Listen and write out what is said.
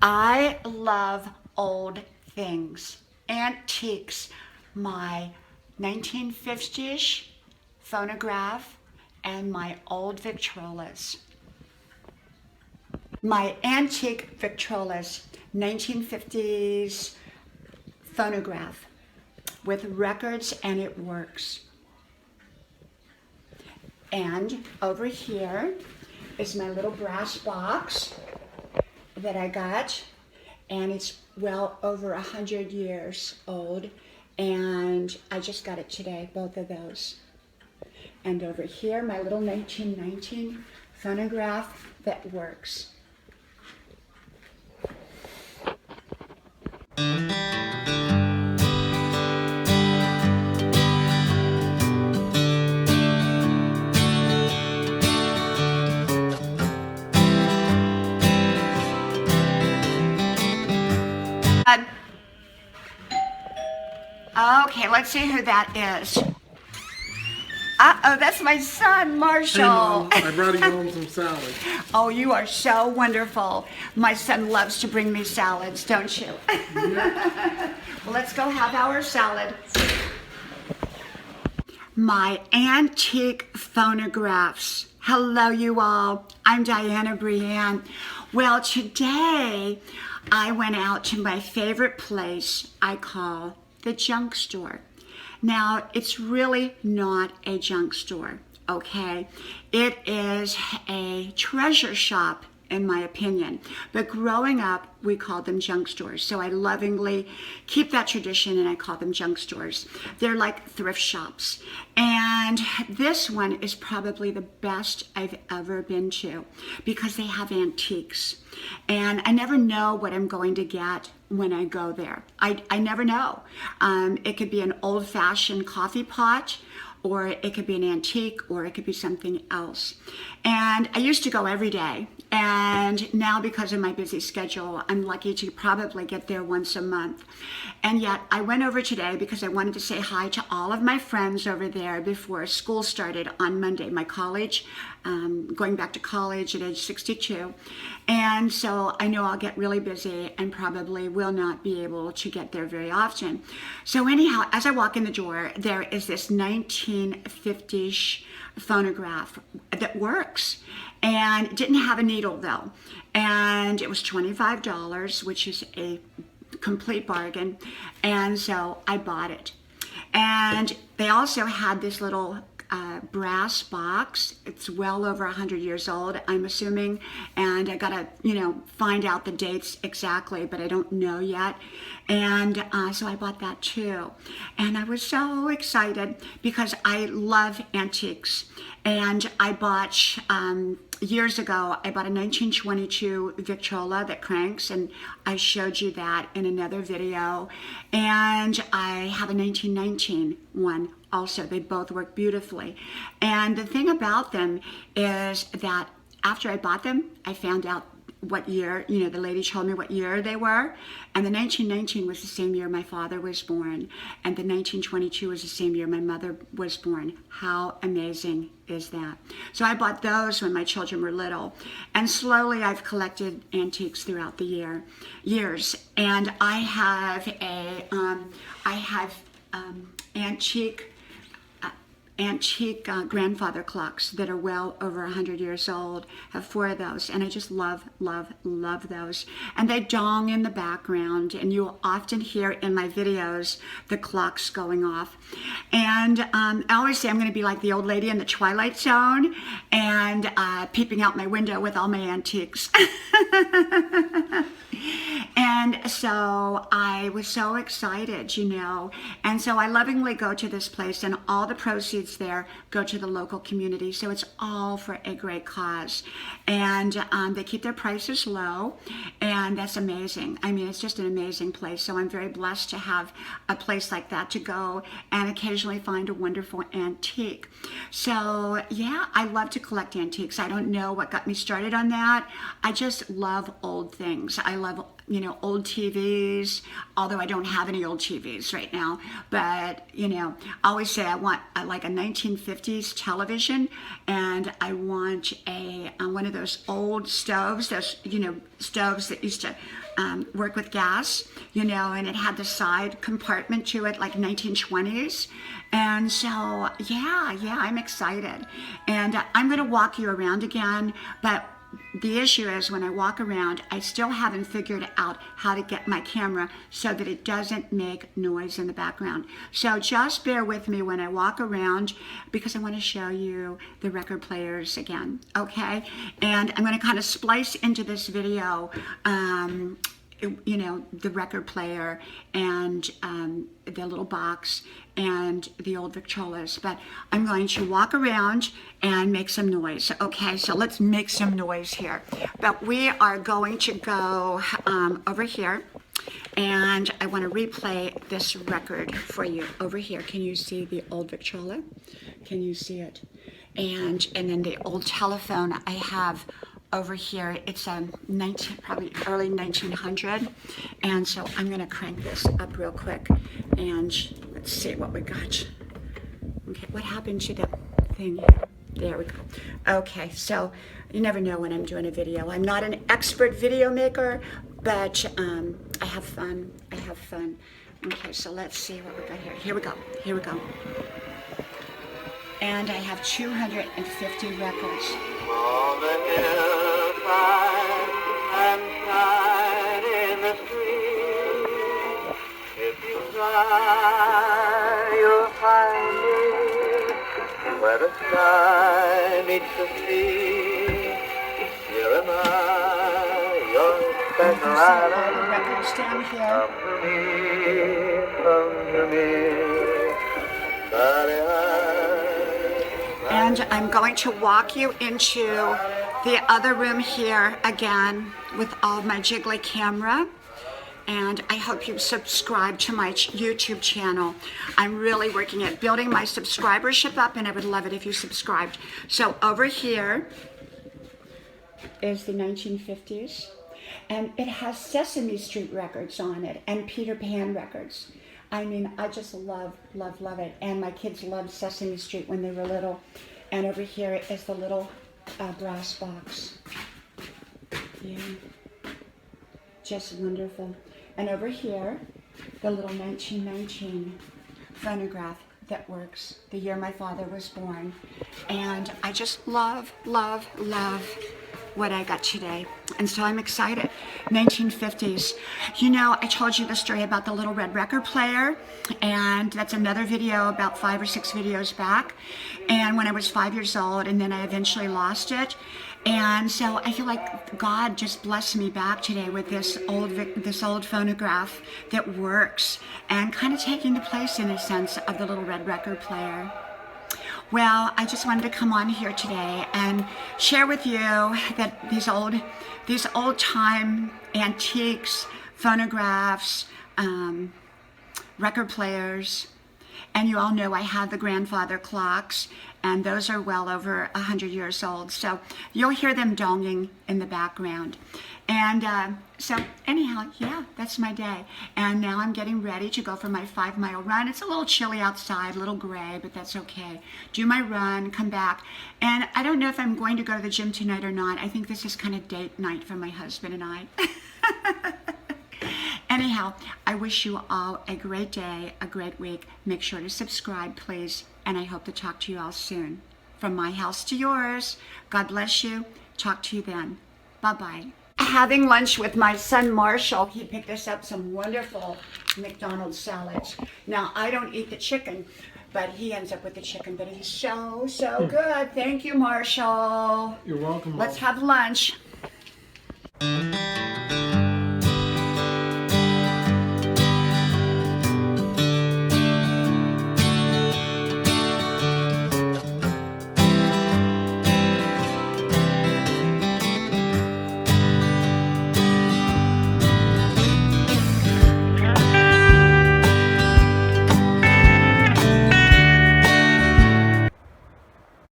I love old things, antiques, my 1950s phonograph and my old Victrolas. My antique Victrolas, 1950s phonograph with records, and it works. And over here is my little brass box that I got, and it's well over 100 years old, and I just got it today, both of those. And over here, my little 1919 phonograph that works. Okay, let's see who that is. Uh-oh, that's my son, Marshall. Hey, Mom, I brought you home some salad. Oh, you are so wonderful. My son loves to bring me salads, don't you? Yeah. Well, let's go have our salad. My antique phonographs. Hello, you all. I'm Diana Brienne. Well, today I went out to my favorite place I call the junk store. Now, it's really not a junk store, okay? It is a treasure shop, in my opinion. But growing up, we called them junk stores. So I lovingly keep that tradition and I call them junk stores. They're like thrift shops. And this one is probably the best I've ever been to because they have antiques. And I never know what I'm going to get when I go there. I never know. It could be an old-fashioned coffee pot, or it could be an antique, or it could be something else. And I used to go every day. And now because of my busy schedule, I'm lucky to probably get there once a month. And yet I went over today because I wanted to say hi to all of my friends over there before school started on Monday. My college, going back to college at age 62. And so I know I'll get really busy and probably will not be able to get there very often. So anyhow, as I walk in the door, there is this 1950s phonograph that works, and it didn't have a needle though, and it was $25, which is a complete bargain, and so I bought it. And they also had this little brass box. It's well over 100 years old, I'm assuming, and I gotta, find out the dates exactly, but I don't know yet. And so I bought that too. And I was so excited because I love antiques. And I bought, years ago, I bought a 1922 Victrola that cranks, and I showed you that in another video. And I have a 1919 one also. They both work beautifully. And the thing about them is that after I bought them, I found out what year, the lady told me what year they were. And the 1919 was the same year my father was born. And the 1922 was the same year my mother was born. How amazing is that? So I bought those when my children were little. And slowly I've collected antiques throughout the years. And I have antique grandfather clocks that are well over 100 years old. I have 4 of those, and I just love those. And they dong in the background, and you'll often hear in my videos the clocks going off. And I always say I'm going to be like the old lady in the Twilight Zone and peeping out my window with all my antiques. And so I was so excited, and so I lovingly go to this place, and all the proceeds there go to the local community. So it's all for a great cause. And they keep their prices low, and that's amazing. I mean, it's just an amazing place. So I'm very blessed to have a place like that to go and occasionally find a wonderful antique. So yeah, I love to collect antiques. I don't know what got me started on that. I just love old things. I love you know, old TVs, although I don't have any old TVs right now. But, you know, I always say I like a 1950s television, and I want a one of those old stoves, those, you know, stoves that used to work with gas, you know, and it had the side compartment to it, like 1920s. And so, yeah, I'm excited. And I'm going to walk you around again, but the issue is when I walk around, I still haven't figured out how to get my camera so that it doesn't make noise in the background. So just bear with me when I walk around, because I want to show you the record players again, okay? And I'm going to kind of splice into this video you know, the record player and the little box and the old Victrolas, but I'm going to walk around and make some noise. Okay, so let's make some noise here. But we are going to go over here, and I want to replay this record for you over here. Can you see the old Victrola? Can you see it? And then the old telephone I have over here. It's probably early 1900, and so I'm going to crank this up real quick, and let's see what we got. Okay, what happened to the thing here? There we go. Okay, so you never know when I'm doing a video. I'm not an expert video maker, but I have fun. Okay, so let's see what we got here. Here we go. And I have 250 records. On the hillside and side in the street, if you try, you'll find me where the sky meets the sea. Here am I, your special island. Records down here. Come to me, darling. And I'm going to walk you into the other room here again with all my jiggly camera. And I hope you subscribe to my YouTube channel. I'm really working at building my subscribership up, and I would love it if you subscribed. So over here is the 1950s, and it has Sesame Street records on it and Peter Pan records. I mean, I just love it. And my kids loved Sesame Street when they were little. And over here is the little brass box. Yeah, just wonderful. And over here, the little 1919 phonograph that works, the year my father was born. And I just love what I got today. And so I'm excited. 1950s. You know, I told you the story about the little red record player, and that's another video about 5 or 6 videos back. And when I was 5 years old, and then I eventually lost it. And so I feel like God just blessed me back today with this old phonograph that works, and kind of taking the place, in a sense, of the little red record player. Well, I just wanted to come on here today and share with you that these old time antiques, phonographs, record players, and you all know I have the grandfather clocks, and those are well over 100 years old. So you'll hear them donging in the background. And so anyhow, yeah, that's my day. And now I'm getting ready to go for my 5-mile run. It's a little chilly outside, a little gray, but that's okay. Do my run, come back. And I don't know if I'm going to go to the gym tonight or not. I think this is kind of date night for my husband and I. Anyhow, I wish you all a great day, a great week. Make sure to subscribe, please. And I hope to talk to you all soon. From my house to yours. God bless you. Talk to you then. Bye-bye. Having lunch with my son Marshall. He picked us up some wonderful McDonald's salads. Now, I don't eat the chicken, but he ends up with the chicken. But he's so good. Thank you, Marshall. You're welcome. Let's have lunch.